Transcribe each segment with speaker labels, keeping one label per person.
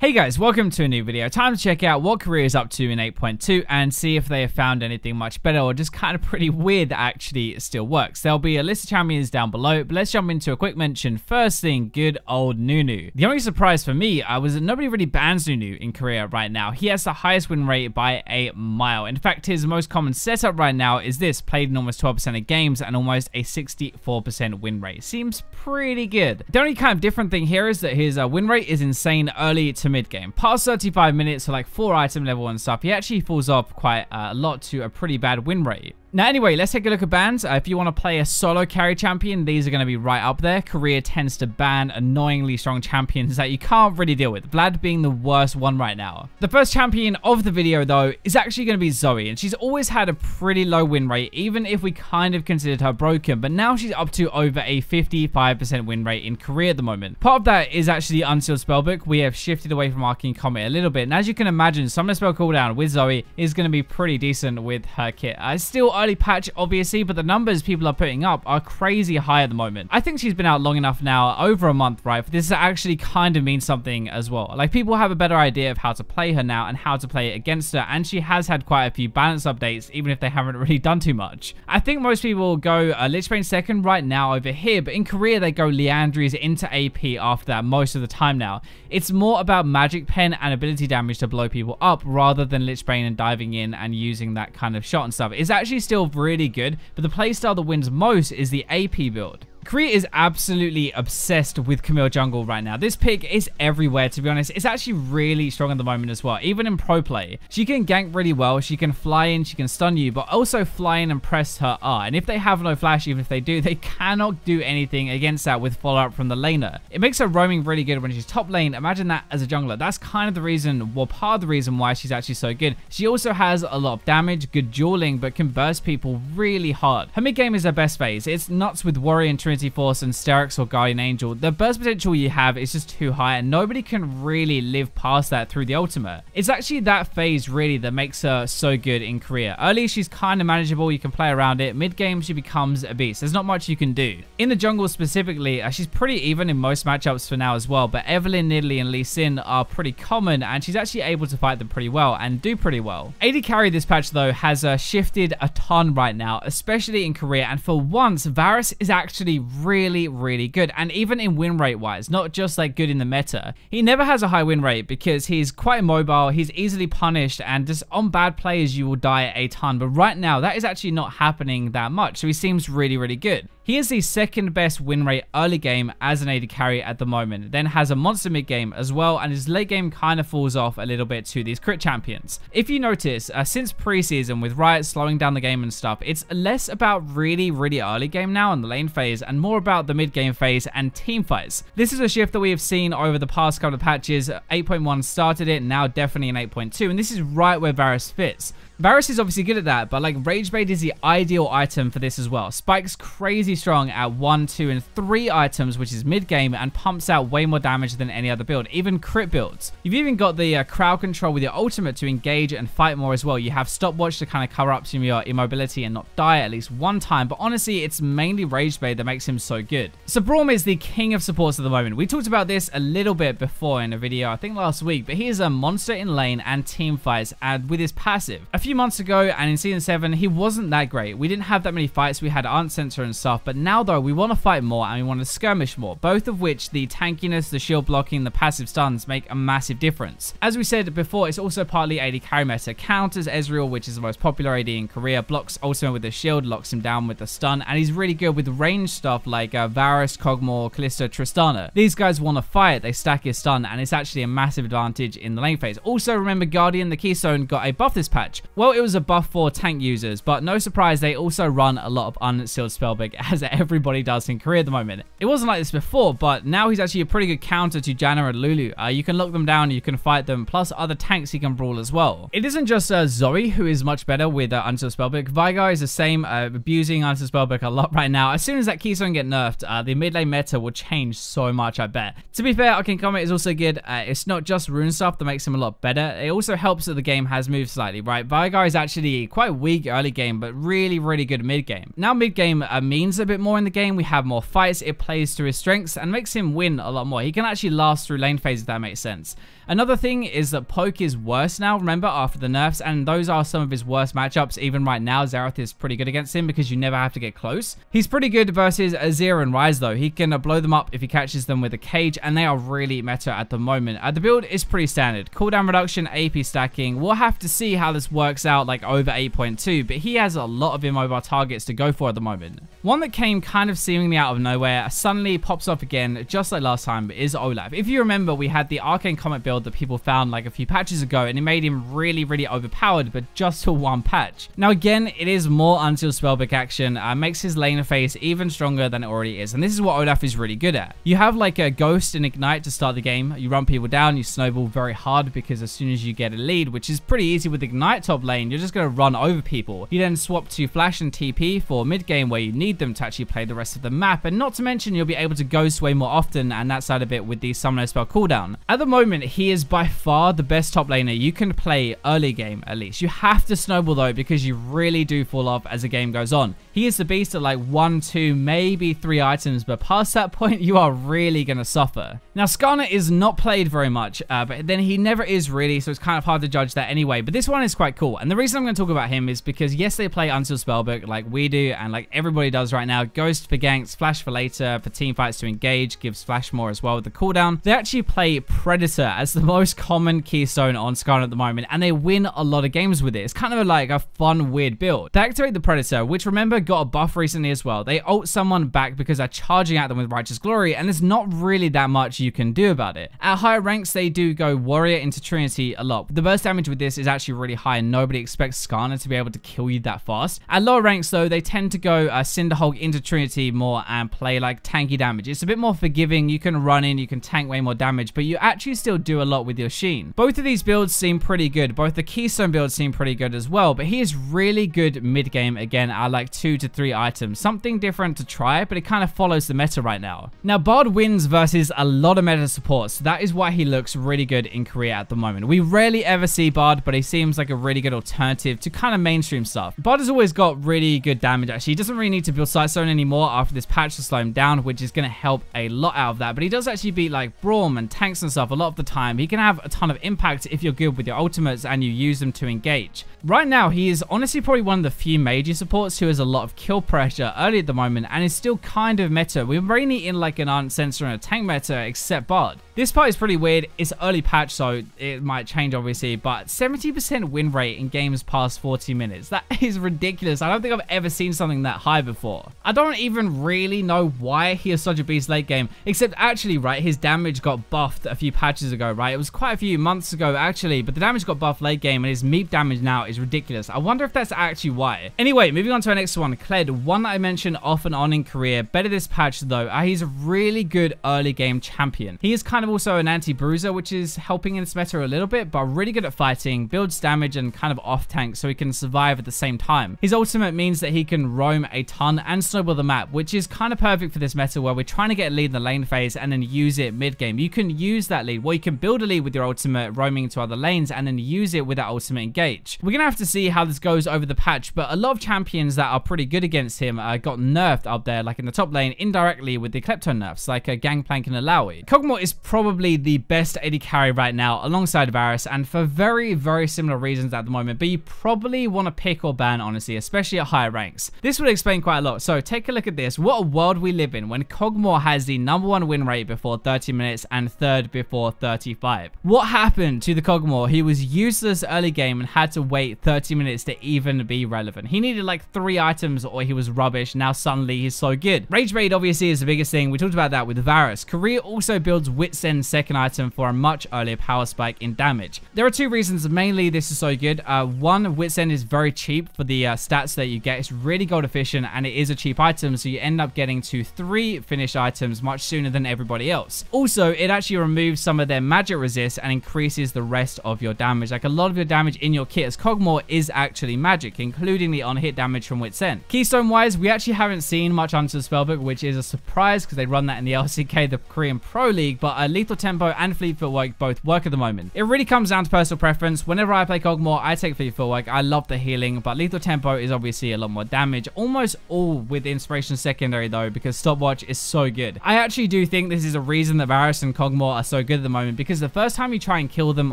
Speaker 1: Hey guys, welcome to a new video. Time to check out what Korea is up to in 8.2 and see if they have found anything much better or just kind of pretty weird that actually still works. There'll be a list of champions down below, but let's jump into a quick mention. First thing, good old Nunu. The only surprise for me was that nobody really bans Nunu in Korea right now. He has the highest win rate by a mile. In fact, his most common setup right now is this, played in almost 12% of games and almost a 64% win rate. Seems pretty good. The only kind of different thing here is that his win rate is insane early to mid game. Past 35 minutes for like 4 item level and stuff, he actually falls off quite a lot to a pretty bad win rate. Now anyway, let's take a look at bans. If you want to play a solo carry champion, these are going to be right up there. Korea tends to ban annoyingly strong champions that you can't really deal with, Vlad being the worst one right now. The first champion of the video though is actually going to be Zoe, and she's always had a pretty low win rate, even if we kind of considered her broken, but now she's up to over a 55% win rate in Korea at the moment. Part of that is actually Unsealed Spellbook. We have shifted away from Arcane Comet a little bit, and as you can imagine, Summon Spell cooldown with Zoe is going to be pretty decent with her kit. It's still early patch obviously, but the numbers people are putting up are crazy high at the moment. I think she's been out long enough now, over a month, right, for this to actually kind of mean something as well. Like, people have a better idea of how to play her now and how to play it against her, and she has had quite a few balance updates, even if they haven't really done too much. I think most people go Lich Bane second right now over here, but in Korea they go Liandry's into AP after that most of the time now. It's more about magic pen and ability damage to blow people up rather than Lich Bane and diving in and using that kind of shot and stuff. It's actually still really good, but the playstyle that wins most is the AP build. Korea is absolutely obsessed with Camille jungle right now. This pick is everywhere, to be honest. It's actually really strong at the moment as well, even in pro play. She can gank really well, she can fly in, she can stun you, but also fly in and press her R. And if they have no flash, even if they do, they cannot do anything against that with follow-up from the laner. It makes her roaming really good when she's top lane. Imagine that as a jungler. That's kind of the reason, well, part of the reason why she's actually so good. She also has a lot of damage, good dueling, but can burst people really hard. Her mid game is her best phase. It's nuts with Warrior and Trinity Force and Sterix or Guardian Angel. The burst potential you have is just too high, and nobody can really live past that through the ultimate. It's actually that phase really that makes her so good in Korea. Early, she's kind of manageable, you can play around it. Mid game, she becomes a beast. There's not much you can do. In the jungle specifically, she's pretty even in most matchups for now as well, but Evelynn, Nidalee, and Lee Sin are pretty common, and she's actually able to fight them pretty well and do pretty well. AD carry this patch though has shifted a ton right now, especially in Korea, and for once, Varus is actually really good, and even in win rate wise, not just like good in the meta. He never has a high win rate because he's quite mobile, he's easily punished, and just on bad players you will die a ton, but right now that is actually not happening that much, so he seems really good. He is the second best win rate early game as an AD carry at the moment, then has a monster mid game as well, and his late game kind of falls off a little bit to these crit champions. If you notice, since preseason with Riot slowing down the game and stuff, it's less about really early game now in the lane phase and more about the mid game phase and team fights. This is a shift that we have seen over the past couple of patches. 8.1 started it, now definitely in 8.2, and this is right where Varus fits. Varus is obviously good at that, but like Rage Bait is the ideal item for this as well. Spikes crazy strong at 1, 2, and 3 items, which is mid game, and pumps out way more damage than any other build, even crit builds. You've even got the crowd control with your ultimate to engage and fight more as well. You have stopwatch to kind of cover up some of your immobility and not die at least one time, but honestly, it's mainly Rage Bait that makes him so good. So Braum is the king of supports at the moment. We talked about this a little bit before in a video, I think last week, but he is a monster in lane and team fights, and with his passive. A few months ago and in season 7 he wasn't that great. We didn't have that many fights, we had Ant Sensor and stuff, but now though we want to fight more and we want to skirmish more, both of which the tankiness, the shield blocking, the passive stuns make a massive difference. As we said before, it's also partly AD carry meta. Counters Ezreal, which is the most popular AD in Korea, blocks ultimate with the shield, locks him down with the stun, and he's really good with range stuff like Varus, Kog'maw, Kalista, Tristana. These guys want to fight, they stack his stun, and it's actually a massive advantage in the lane phase. Also remember, Guardian, the Keystone, got a buff this patch. Well, it was a buff for tank users, but no surprise, they also run a lot of Unsealed Spellbook, as everybody does in Korea at the moment. It wasn't like this before, but now he's actually a pretty good counter to Janna and Lulu. You can lock them down, you can fight them, plus other tanks he can brawl as well. It isn't just Zoe who is much better with Unsealed Spellbook. Veigar is the same, abusing Unsealed Spellbook a lot right now. As soon as that Keystone get nerfed, the mid lane meta will change so much, I bet. To be fair, Arcane Comet is also good. It's not just rune stuff that makes him a lot better. It also helps that the game has moved slightly, right? Veigar is actually quite weak early game, but really good mid game. Now mid game means a bit more in the game. We have more fights, it plays to his strengths and makes him win a lot more. He can actually last through lane phase, if that makes sense. Another thing is that Poke is worse now, remember, after the nerfs, and those are some of his worst matchups. Even right now, Xerath is pretty good against him because you never have to get close. He's pretty good versus Azir and Ryze though. He can blow them up if he catches them with a cage, and they are really meta at the moment. The build is pretty standard. Cooldown reduction, AP stacking. We'll have to see how this works out like over 8.2, but he has a lot of immobile targets to go for at the moment. One that came kind of seemingly out of nowhere, suddenly pops off again, just like last time, is Olaf. If you remember, we had the Arcane Comet build that people found like a few patches ago, and it made him really, really overpowered, but just for one patch. Now again, it is more Unsealed Spellbook action, makes his lane phase even stronger than it already is, and this is what Olaf is really good at. You have like a Ghost and Ignite to start the game, you run people down, you snowball very hard because as soon as you get a lead, which is pretty easy with Ignite top lane, you're just going to run over people. You then swap to Flash and TP for mid game where you need them to actually play the rest of the map, and not to mention you'll be able to Ghost way more often and that side of it with the Summoner Spell cooldown. At the moment, he is by far the best top laner you can play early game at least. You have to snowball though because you really do fall off as the game goes on. He is the beast at like 1, 2, maybe 3 items, but past that point you are really going to suffer. Now Skarner is not played very much, but then he never is really, so it's kind of hard to judge that anyway, but this one is quite cool. And the reason I'm going to talk about him is because yes, they play Unsealed Spellbook like we do and like everybody does right now. Ghost for ganks, Flash for later, for team fights to engage, gives Flash more as well with the cooldown. They actually play Predator as the most common keystone on Skarner at the moment, and they win a lot of games with it. It's kind of like a fun, weird build. They activate the Predator, which remember got a buff recently as well. They ult someone back because they're charging at them with Righteous Glory, and there's not really that much you can do about it. At higher ranks, they do go Warrior into Trinity a lot. The burst damage with this is actually really high, and nobody expects Skarner to be able to kill you that fast. At lower ranks though, they tend to go Cinderhulk into Trinity more and play like tanky damage. It's a bit more forgiving. You can run in, you can tank way more damage, but you actually still do a lot with your Sheen. Both of these builds seem pretty good. Both the Keystone builds seem pretty good as well, but he is really good mid game again at like 2 to 3 items. Something different to try, but it kind of follows the meta right now. Now Bard wins versus a lot of meta support, so that is why he looks really good in Korea at the moment. We rarely ever see Bard, but he seems like a really good alternative to kind of mainstream stuff. Bard has always got really good damage actually. He doesn't really need to build Sightstone anymore after this patch to slow him down, which is going to help a lot out of that, but he does actually beat like Braum and tanks and stuff a lot of the time. He can have a ton of impact if you're good with your ultimates and you use them to engage. Right now, he is honestly probably one of the few major supports who has a lot of kill pressure early at the moment and is still kind of meta. We're really in like an Unsensor and a tank meta except Bard. This part is pretty weird. It's early patch, so it might change obviously, but 70% win rate in games past 40 minutes. That is ridiculous. I don't think I've ever seen something that high before. I don't even really know why he is such a beast late game, except actually, right, his damage got buffed a few patches ago, right? It was quite a few months ago actually, but the damage got buffed late game and his meep damage now is ridiculous. I wonder if that's actually why. Anyway, moving on to our next one, Kled, one that I mentioned off and on in career. Better this patch though. He's a really good early game champion. He is kind of also an anti-bruiser, which is helping in this meta a little bit, but really good at fighting, builds damage and kind of off tank so he can survive at the same time. His ultimate means that he can roam a ton and snowball the map, which is kind of perfect for this meta where we're trying to get a lead in the lane phase and then use it mid game. You can use that lead, well, you can build a lead with your ultimate roaming into other lanes and then use it with that ultimate engage. We're gonna have to see how this goes over the patch, but a lot of champions that are pretty good against him got nerfed up there, like in the top lane indirectly with the Klepto nerfs, like Gangplank and Alawi. Kog'maw is probably the best AD carry right now alongside Varus, and for very, very similar reasons at the moment, but you probably want to pick or ban, honestly, especially at higher ranks. This would explain quite a lot. So take a look at this. What a world we live in when Kog'maw has the #1 win rate before 30 minutes and third before 35. What happened to the Kog'maw? He was useless early game and had to wait 30 minutes to even be relevant. He needed like 3 items or he was rubbish. Now suddenly he's so good. Rage Bait obviously is the biggest thing. We talked about that with Varus. Korea also builds Wit's End second item for a much earlier power spike in damage. There are 2 reasons mainly this is so good. One, Wit's End is very cheap for the stats that you get. It's really gold efficient and it is a cheap item, so you end up getting to 3 finished items much sooner than everybody else. Also, it actually removes some of their magic resist and increases the rest of your damage. Like a lot of your damage in your kit as Kog'Maw is actually magic, including the on-hit damage from Wit's End. Keystone wise, we actually haven't seen much Unsealed Spellbook, which is a surprise because they run that in the LCK, the Korean Pro League, but lethal tempo and fleet footwork both work at the moment. It really comes down to personal preference. Whenever I play Kog'maw, I take fleet footwork. I love the healing, but lethal tempo is obviously a lot more damage. Almost all with inspiration secondary though, because stopwatch is so good. I actually do think this is a reason that Varus and Kog'maw are so good at the moment, because the first time you try and kill them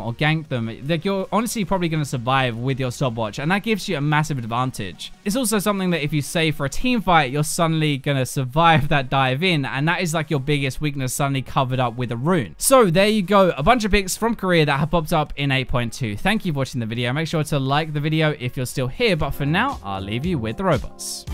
Speaker 1: or gank them, like, you're honestly probably going to survive with your stopwatch, and that gives you a massive advantage. It's also something that if you save for a team fight, you're suddenly going to survive that dive in, and that is like your biggest weakness suddenly covered up with a rune. So there you go, a bunch of picks from Korea that have popped up in 8.2. Thank you for watching the video. Make sure to like the video if you're still here, but for now, I'll leave you with the robots.